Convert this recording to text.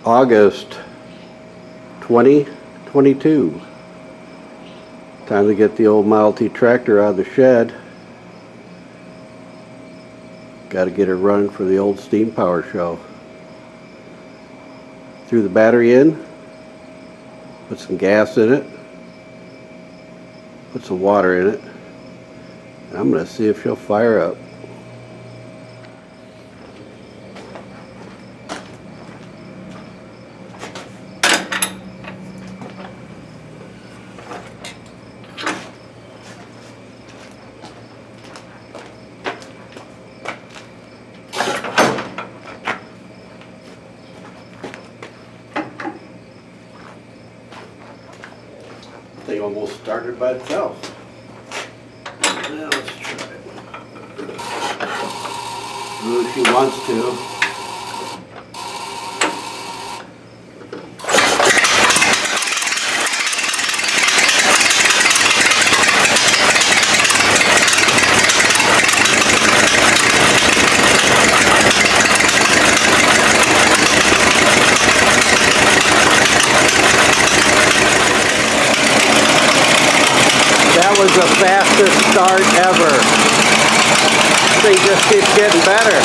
August 2022. Time to get the old Model T tractor out of the shed. Got to get it running for the old steam power show. Threw the battery in, put some gas in it, put some water in it, and I'm going to see if she'll fire up. Thing almost started by itself. Now let's try it. Ooh, she wants to. That was the fastest start ever. This thing just keeps getting better.